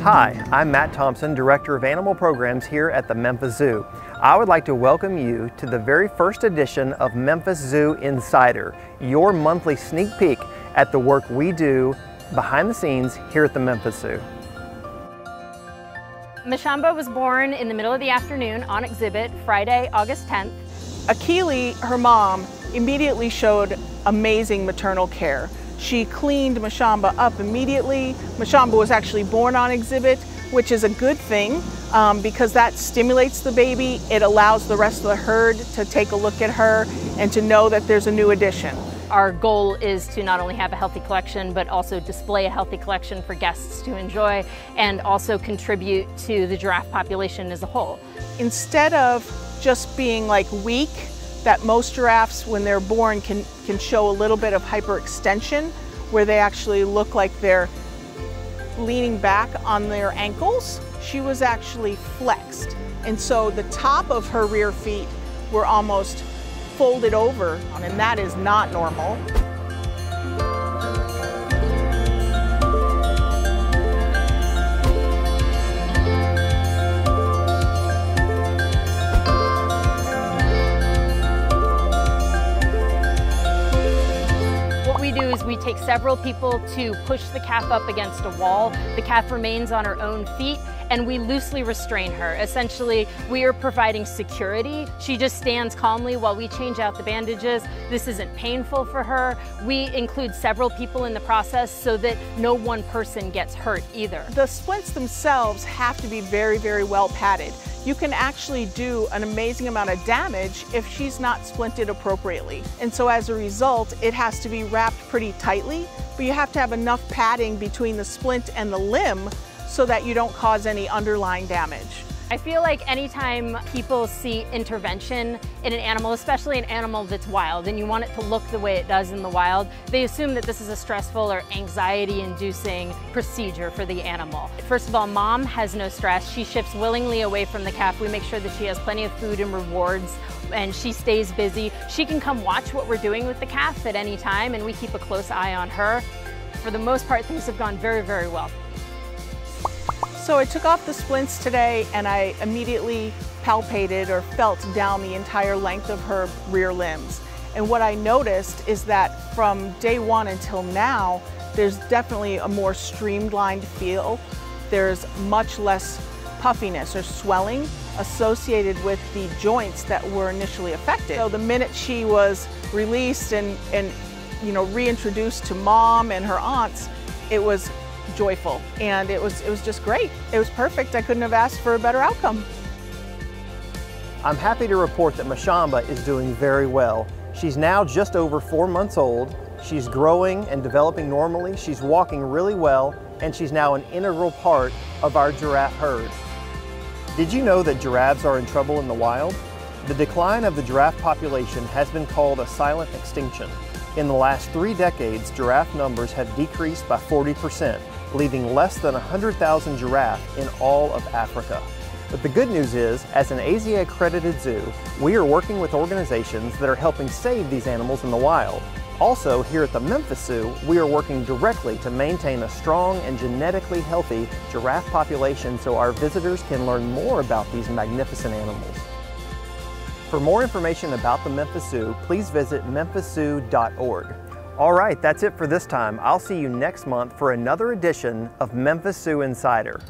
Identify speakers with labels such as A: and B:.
A: Hi, I'm Matt Thompson, Director of Animal Programs here at the Memphis Zoo. I would like to welcome you to the very first edition of Memphis Zoo Insider, your monthly sneak peek at the work we do behind the scenes here at the Memphis Zoo.
B: Mashamba was born in the middle of the afternoon on exhibit Friday, August 10th.
C: Akili, her mom, immediately showed amazing maternal care. She cleaned Mashamba up immediately. Mashamba was actually born on exhibit, which is a good thing because that stimulates the baby. It allows the rest of the herd to take a look at her and to know that there's a new addition.
B: Our goal is to not only have a healthy collection, but also display a healthy collection for guests to enjoy and also contribute to the giraffe population as a whole.
C: Instead of just being like weak, that most giraffes when they're born can show a little bit of hyperextension where they actually look like they're leaning back on their ankles. She was actually flexed. And so the top of her rear feet were almost folded over, and that is not normal.
B: We take several people to push the calf up against a wall. The calf remains on her own feet and we loosely restrain her. Essentially, we are providing security. She just stands calmly while we change out the bandages. This isn't painful for her. We include several people in the process so that no one person gets hurt either.
C: The splints themselves have to be very, very well padded. You can actually do an amazing amount of damage if she's not splinted appropriately. And so as a result, it has to be wrapped pretty tightly, but you have to have enough padding between the splint and the limb so that you don't cause any underlying damage.
B: I feel like anytime people see intervention in an animal, especially an animal that's wild, and you want it to look the way it does in the wild, they assume that this is a stressful or anxiety-inducing procedure for the animal. First of all, mom has no stress. She shifts willingly away from the calf. We make sure that she has plenty of food and rewards, and she stays busy. She can come watch what we're doing with the calf at any time, and we keep a close eye on her. For the most part, things have gone very, very well.
C: So I took off the splints today and I immediately palpated or felt down the entire length of her rear limbs. And what I noticed is that from day one until now, there's definitely a more streamlined feel. There's much less puffiness or swelling associated with the joints that were initially affected. So the minute she was released and reintroduced to mom and her aunts, it was joyful, and it was just great. It was perfect. I couldn't have asked for a better outcome.
A: I'm happy to report that Mashamba is doing very well. She's now just over 4 months old. She's growing and developing normally. She's walking really well, and she's now an integral part of our giraffe herd. Did you know that giraffes are in trouble in the wild? The decline of the giraffe population has been called a silent extinction. In the last 3 decades, giraffe numbers have decreased by 40%, leaving less than 100,000 giraffe in all of Africa. But the good news is, as an AZA accredited zoo, we are working with organizations that are helping save these animals in the wild. Also, here at the Memphis Zoo, we are working directly to maintain a strong and genetically healthy giraffe population so our visitors can learn more about these magnificent animals. For more information about the Memphis Zoo, please visit memphiszoo.org. All right, that's it for this time. I'll see you next month for another edition of Memphis Zoo Insider.